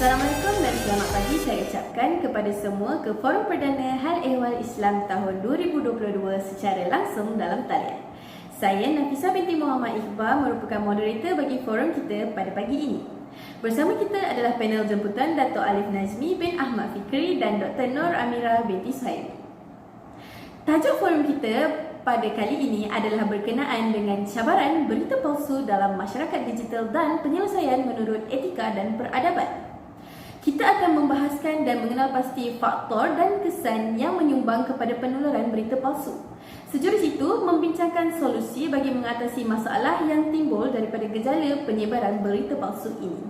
Assalamualaikum dan selamat pagi saya ucapkan kepada semua ke Forum Perdana Hal Ehwal Islam tahun 2022 secara langsung dalam talian. Saya Nafisa binti Muhammad Iqbal merupakan moderator bagi forum kita pada pagi ini. Bersama kita adalah panel jemputan Dato' Alif Nazmi bin Ahmad Fikri dan Dr. Nur Amirah binti Suhaimi. Tajuk forum kita pada kali ini adalah berkenaan dengan cabaran berita palsu dalam masyarakat digital dan penyelesaian menurut etika dan peradaban. Kita akan membahaskan dan mengenal pasti faktor dan kesan yang menyumbang kepada penularan berita palsu. Sejurus itu, membincangkan solusi bagi mengatasi masalah yang timbul daripada gejala penyebaran berita palsu ini.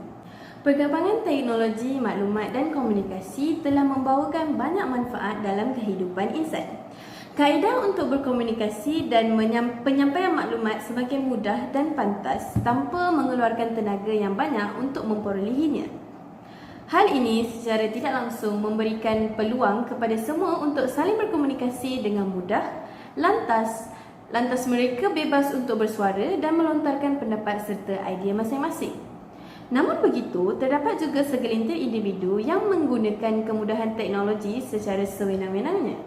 Perkembangan teknologi maklumat dan komunikasi telah membawakan banyak manfaat dalam kehidupan insan. Kaedah untuk berkomunikasi dan penyampaian maklumat semakin mudah dan pantas tanpa mengeluarkan tenaga yang banyak untuk memperolehinya. Hal ini secara tidak langsung memberikan peluang kepada semua untuk saling berkomunikasi dengan mudah, lantas mereka bebas untuk bersuara dan melontarkan pendapat serta idea masing-masing. Namun begitu, terdapat juga segelintir individu yang menggunakan kemudahan teknologi secara sewenang-wenangnya.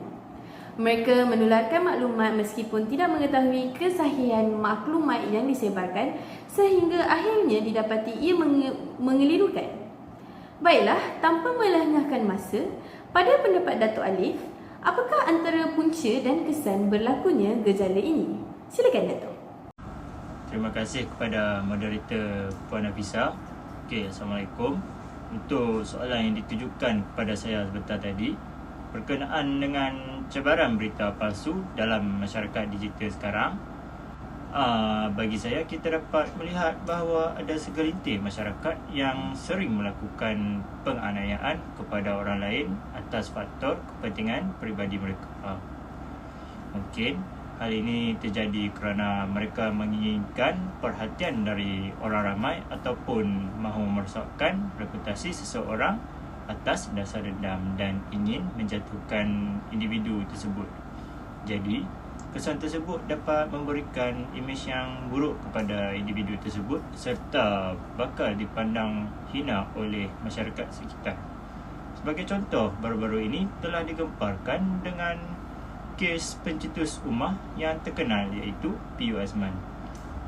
Mereka menularkan maklumat meskipun tidak mengetahui kesahihan maklumat yang disebarkan sehingga akhirnya didapati ia mengelirukan. Baiklah, tanpa melengahkan masa, pada pendapat Dato' Alif, apakah antara punca dan kesan berlakunya gejala ini? Silakan Dato'. Terima kasih kepada moderator Puan Nafisa. Assalamualaikum. Untuk soalan yang ditujukan kepada saya sebentar tadi, berkenaan dengan cabaran berita palsu dalam masyarakat digital sekarang, bagi saya kita dapat melihat bahawa ada segelintir masyarakat yang sering melakukan penganiayaan kepada orang lain atas faktor kepentingan peribadi mereka. Mungkin hal ini terjadi kerana mereka menginginkan perhatian dari orang ramai ataupun mahu merosakkan reputasi seseorang atas dasar dendam dan ingin menjatuhkan individu tersebut. Jadi, kesan tersebut dapat memberikan imej yang buruk kepada individu tersebut serta bakal dipandang hina oleh masyarakat sekitar. Sebagai contoh, baru-baru ini telah digemparkan dengan kes pencetus rumah yang terkenal iaitu P.U. Azman.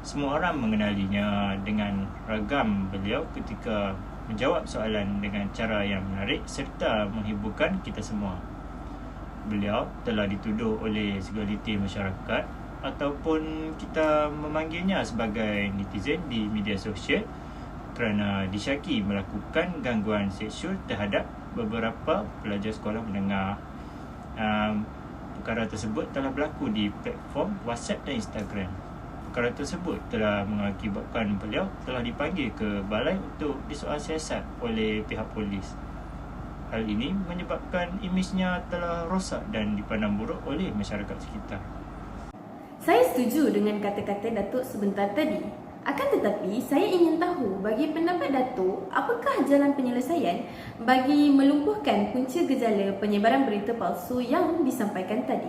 Semua orang mengenalinya dengan ragam beliau ketika menjawab soalan dengan cara yang menarik serta menghiburkan kita semua. Beliau telah dituduh oleh segelintir masyarakat ataupun kita memanggilnya sebagai netizen di media sosial kerana disyaki melakukan gangguan seksual terhadap beberapa pelajar sekolah menengah. Perkara tersebut telah berlaku di platform WhatsApp dan Instagram. Perkara tersebut telah mengakibatkan beliau telah dipanggil ke balai untuk disoal siasat oleh pihak polis. Hal ini menyebabkan imejnya telah rosak dan dipandang buruk oleh masyarakat sekitar. Saya setuju dengan kata-kata Datuk sebentar tadi. Akan tetapi, saya ingin tahu bagi pendapat Datuk, apakah jalan penyelesaian bagi melumpuhkan punca gejala penyebaran berita palsu yang disampaikan tadi?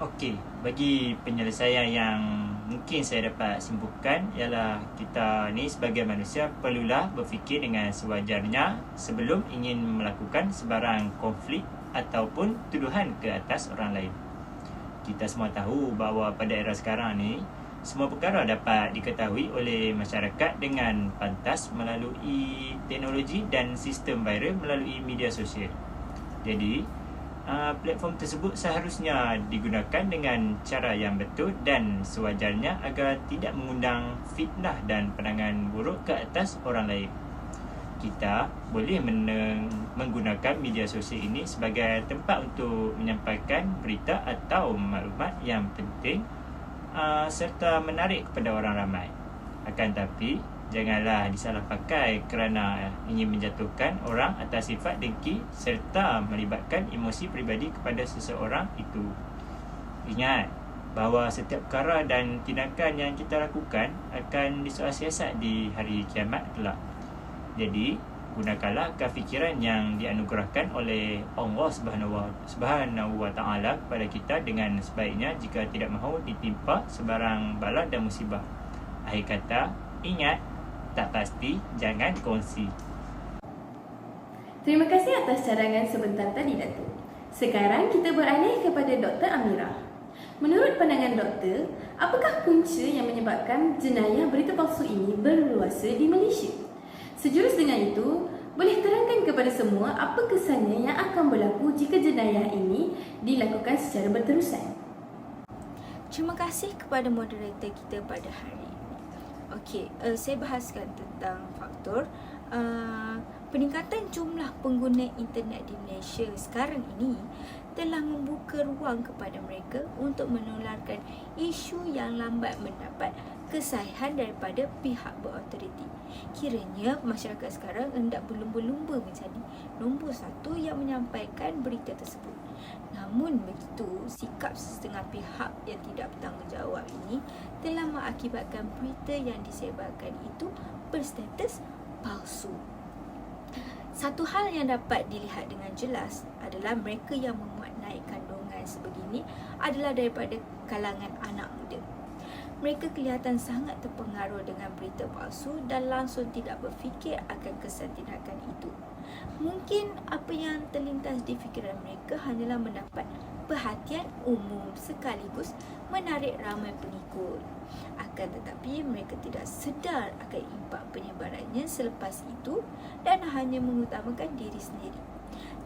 Okey, bagi penyelesaian yang mungkin saya dapat simpulkan ialah kita ni sebagai manusia perlulah berfikir dengan sewajarnya sebelum ingin melakukan sebarang konflik ataupun tuduhan ke atas orang lain. Kita semua tahu bahawa pada era sekarang ni semua perkara dapat diketahui oleh masyarakat dengan pantas melalui teknologi dan sistem viral melalui media sosial. Jadi, platform tersebut seharusnya digunakan dengan cara yang betul dan sewajarnya agar tidak mengundang fitnah dan pandangan buruk ke atas orang lain. Kita boleh menggunakan media sosial ini sebagai tempat untuk menyampaikan berita atau maklumat yang penting serta menarik kepada orang ramai. Akan tetapi, janganlah disalahpakai kerana ingin menjatuhkan orang atas sifat dengki serta melibatkan emosi peribadi kepada seseorang itu. Ingat bahawa setiap perkara dan tindakan yang kita lakukan akan disoal siasat di hari kiamat kelak. Jadi, gunakanlah akal fikiran yang dianugerahkan oleh Allah Subhanahu wa Ta'ala kepada kita dengan sebaiknya jika tidak mahu ditimpa sebarang bala dan musibah. Akhir kata, ingat, tak pasti jangan kongsi. Terima kasih atas cadangan sebentar tadi, Datuk. Sekarang kita beralih kepada Dr. Amira. Menurut pandangan doktor, apakah punca yang menyebabkan jenayah berita palsu ini berluasa di Malaysia? Sejurus dengan itu, boleh terangkan kepada semua apa kesannya yang akan berlaku jika jenayah ini dilakukan secara berterusan? Terima kasih kepada moderator kita pada hari ini. Okey, saya bahaskan tentang faktor peningkatan jumlah pengguna internet di Malaysia sekarang ini telah membuka ruang kepada mereka untuk menularkan isu yang lambat mendapat kesahihan daripada pihak berautoriti. Kiranya masyarakat sekarang hendak berlumba-lumba menjadi nombor satu yang menyampaikan berita tersebut. Namun begitu, sikap setengah pihak yang tidak bertanggungjawab ini telah mengakibatkan berita yang disebarkan itu berstatus palsu. Satu hal yang dapat dilihat dengan jelas adalah mereka yang memuat naik kandungan sebegini adalah daripada kalangan anak muda. Mereka kelihatan sangat terpengaruh dengan berita palsu dan langsung tidak berfikir akan kesan tindakan itu. Mungkin apa yang terlintas di fikiran mereka hanyalah mendapat perhatian umum sekaligus menarik ramai pengikut. Akan tetapi mereka tidak sedar akan impak penyebarannya selepas itu dan hanya mengutamakan diri sendiri.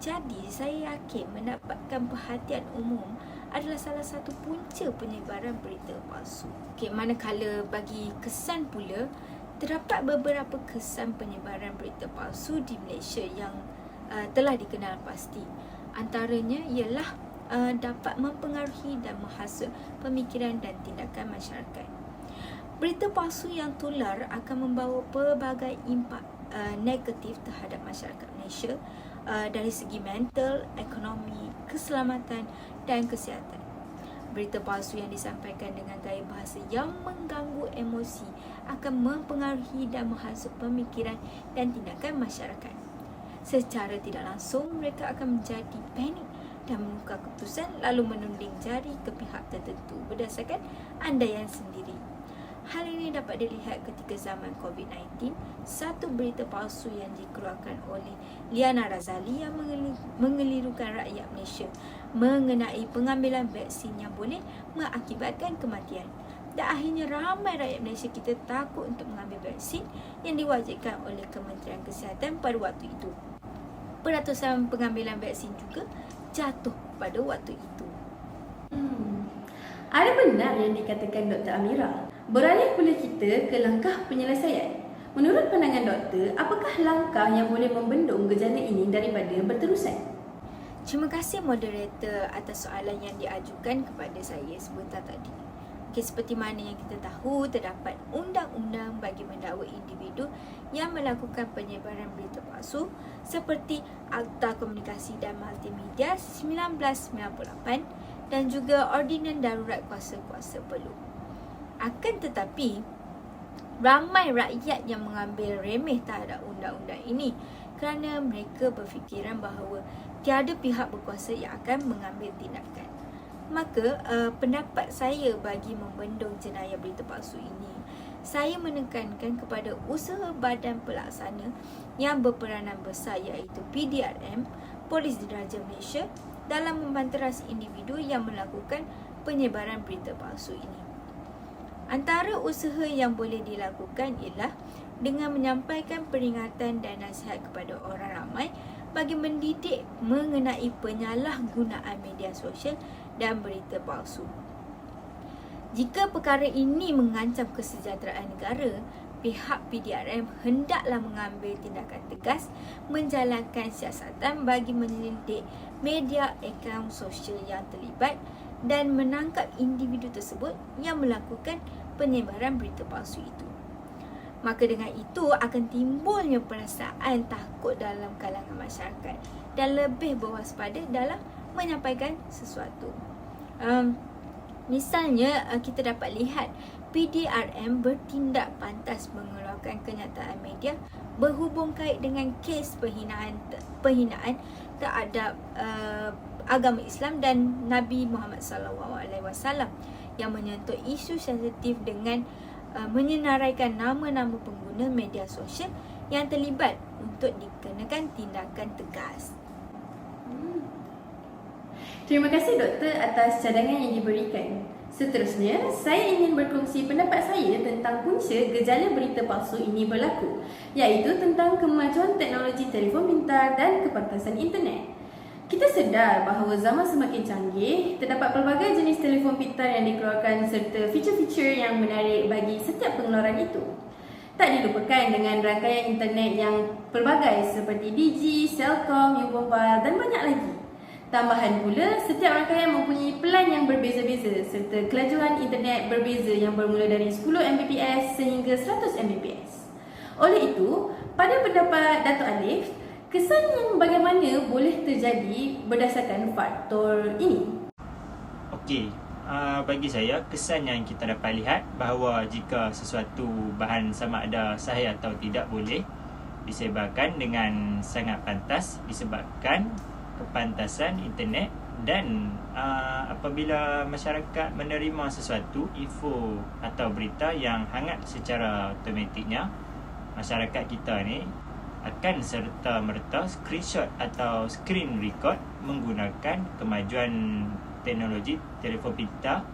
Jadi saya yakin mendapatkan perhatian umum adalah salah satu punca penyebaran berita palsu. Manakala bagi kesan pula, terdapat beberapa kesan penyebaran berita palsu di Malaysia yang telah dikenal pasti. Antaranya ialah dapat mempengaruhi dan menghasut pemikiran dan tindakan masyarakat. Berita palsu yang tular akan membawa pelbagai impak negatif terhadap masyarakat Malaysia dari segi mental, ekonomi, keselamatan dan kesihatan. Berita palsu yang disampaikan dengan gaya bahasa yang mengganggu emosi akan mempengaruhi dan menghasut pemikiran dan tindakan masyarakat. Secara tidak langsung, mereka akan menjadi panik dan menukar keputusan lalu menunding jari ke pihak tertentu berdasarkan andaian sendiri. Hal ini dapat dilihat ketika zaman COVID-19, satu berita palsu yang dikeluarkan oleh Liana Razali yang mengelirukan rakyat Malaysia mengenai pengambilan vaksin yang boleh mengakibatkan kematian. Dan akhirnya ramai rakyat Malaysia kita takut untuk mengambil vaksin yang diwajibkan oleh Kementerian Kesihatan pada waktu itu. Peratusan pengambilan vaksin juga jatuh pada waktu itu. Ada benar yang dikatakan Dr. Amira. Beralih pula kita ke langkah penyelesaian. Menurut pandangan doktor, apakah langkah yang boleh membendung gejala ini daripada berterusan? Terima kasih moderator atas soalan yang diajukan kepada saya sebentar tadi. Seperti mana yang kita tahu, terdapat undang-undang bagi mendakwa individu yang melakukan penyebaran berita palsu seperti Akta Komunikasi dan Multimedia 1998 dan juga Ordinan Darurat Kuasa-Kuasa Perlu. Akan tetapi, ramai rakyat yang mengambil remeh terhadap undang-undang ini kerana mereka berfikiran bahawa tiada pihak berkuasa yang akan mengambil tindakan. Maka, pendapat saya bagi membendung jenayah berita palsu ini, saya menekankan kepada usaha badan pelaksana yang berperanan besar iaitu PDRM, Polis Diraja Malaysia dalam membanteras individu yang melakukan penyebaran berita palsu ini. Antara usaha yang boleh dilakukan ialah dengan menyampaikan peringatan dan nasihat kepada orang ramai bagi mendidik mengenai penyalahgunaan media sosial dan berita palsu. Jika perkara ini mengancam kesejahteraan negara, pihak PDRM hendaklah mengambil tindakan tegas menjalankan siasatan bagi menyelidik media akaun sosial yang terlibat dan menangkap individu tersebut yang melakukan penyebaran berita palsu itu. Maka dengan itu akan timbulnya perasaan takut dalam kalangan masyarakat dan lebih berwaspada dalam menyampaikan sesuatu. Misalnya kita dapat lihat PDRM bertindak pantas mengeluarkan kenyataan media berhubung kait dengan kes penghinaan terhadap agama Islam dan Nabi Muhammad SAW yang menyentuh isu sensitif dengan menyenaraikan nama-nama pengguna media sosial yang terlibat untuk dikenakan tindakan tegas. Terima kasih doktor atas cadangan yang diberikan. Seterusnya, saya ingin berkongsi pendapat saya tentang punca gejala berita palsu ini berlaku, iaitu tentang kemajuan teknologi telefon pintar dan kepantasan internet. Kita sedar bahawa zaman semakin canggih, terdapat pelbagai jenis telefon pintar yang dikeluarkan serta fitur-fitur yang menarik bagi setiap pengeluaran itu. Tak dilupakan dengan rangkaian internet yang pelbagai seperti Digi, Celcom, U-Mobile dan banyak lagi. Tambahan pula, setiap rangkaian mempunyai pelan yang berbeza-beza serta kelajuan internet berbeza yang bermula dari 10 Mbps sehingga 100 Mbps. Oleh itu, pada pendapat Dato' Alif, kesan yang bagaimana boleh terjadi berdasarkan faktor ini? Okey, bagi saya kesan yang kita dapat lihat bahawa jika sesuatu bahan sama ada sahih atau tidak boleh disebarkan dengan sangat pantas disebabkan kepantasan internet dan apabila masyarakat menerima sesuatu info atau berita yang hangat secara automatiknya, masyarakat kita ni akan serta-merta screenshot atau screen record menggunakan kemajuan teknologi telefon pintar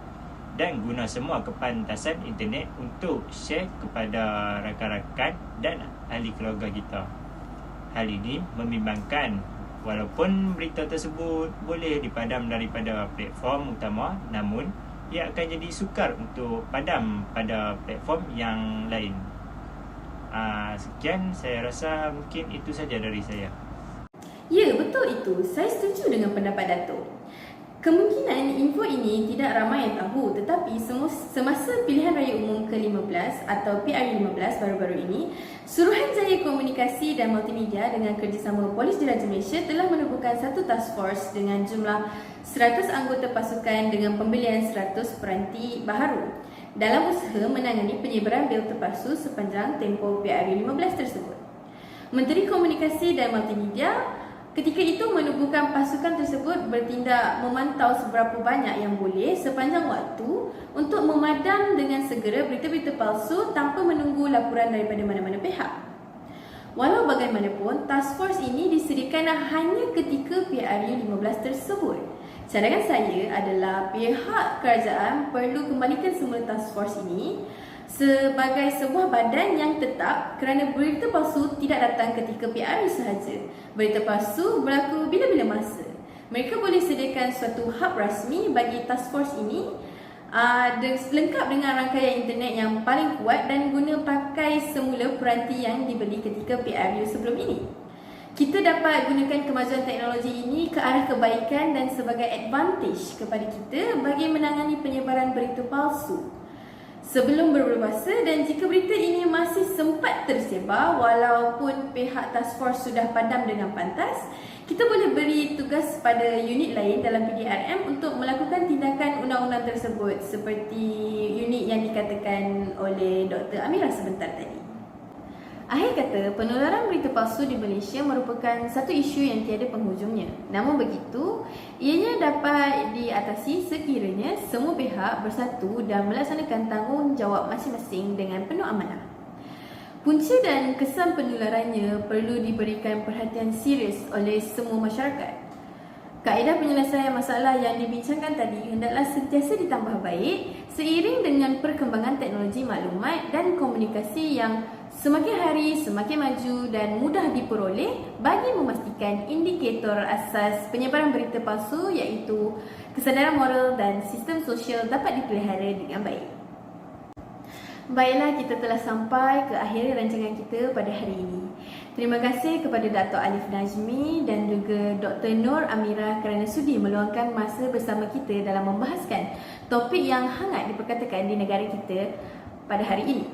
dan guna semua kepantasan internet untuk share kepada rakan-rakan dan ahli keluarga kita. Hal ini membimbangkan. Walaupun berita tersebut boleh dipadam daripada platform utama, namun ia akan jadi sukar untuk padam pada platform yang lain. Sekian, saya rasa mungkin itu saja dari saya. Ya, betul itu. Saya setuju dengan pendapat Dato'. Kemungkinan info ini tidak ramai yang tahu, tetapi semasa pilihan raya umum ke-15 atau PRU15 baru-baru ini, Suruhanjaya Komunikasi dan Multimedia dengan kerjasama Polis Diraja Malaysia telah menubuhkan satu task force dengan jumlah 100 anggota pasukan dengan pembelian 100 peranti baharu dalam usaha menangani penyebaran bil terpaksu sepanjang tempoh PRU15 tersebut. Menteri Komunikasi dan Multimedia ketika itu menubuhkan pasukan tersebut bertindak memantau seberapa banyak yang boleh sepanjang waktu untuk memadam dengan segera berita-berita palsu tanpa menunggu laporan daripada mana-mana pihak. Walau bagaimanapun, task force ini disediakan hanya ketika PRU15 tersebut. Cadangan saya adalah pihak kerajaan perlu kembalikan semula task force ini sebagai sebuah badan yang tetap kerana berita palsu tidak datang ketika PRU sahaja. Berita palsu berlaku bila-bila masa. Mereka boleh sediakan suatu hub rasmi bagi task force ini lengkap dengan rangkaian internet yang paling kuat dan guna pakai semula peranti yang dibeli ketika PRU sebelum ini. Kita dapat gunakan kemajuan teknologi ini ke arah kebaikan dan sebagai advantage kepada kita bagi menangani penyebaran berita palsu sebelum berberbahasa, dan jika berita ini masih sempat tersebar walaupun pihak task force sudah padam dengan pantas, kita boleh beri tugas pada unit lain dalam PDRM untuk melakukan tindakan undang-undang tersebut seperti unit yang dikatakan oleh Dr. Amira sebentar tadi. Akhir kata, penularan berita palsu di Malaysia merupakan satu isu yang tiada penghujungnya. Namun begitu, ianya dapat diatasi sekiranya semua pihak bersatu dan melaksanakan tanggungjawab masing-masing dengan penuh amanah. Punca dan kesan penularannya perlu diberikan perhatian serius oleh semua masyarakat. Kaedah penyelesaian masalah yang dibincangkan tadi hendaklah sentiasa ditambah baik seiring dengan perkembangan teknologi maklumat dan komunikasi yang semakin hari semakin maju dan mudah diperoleh bagi memastikan indikator asas penyebaran berita palsu iaitu kesedaran moral dan sistem sosial dapat dipelihara dengan baik. Baiklah, kita telah sampai ke akhir rancangan kita pada hari ini. Terima kasih kepada Dato' Alif Najmi dan juga Dr. Nur Amira kerana sudi meluangkan masa bersama kita dalam membahaskan topik yang hangat diperkatakan di negara kita pada hari ini.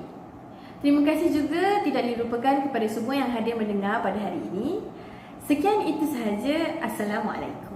Terima kasih juga tidak dilupakan kepada semua yang hadir mendengar pada hari ini. Sekian itu sahaja. Assalamualaikum.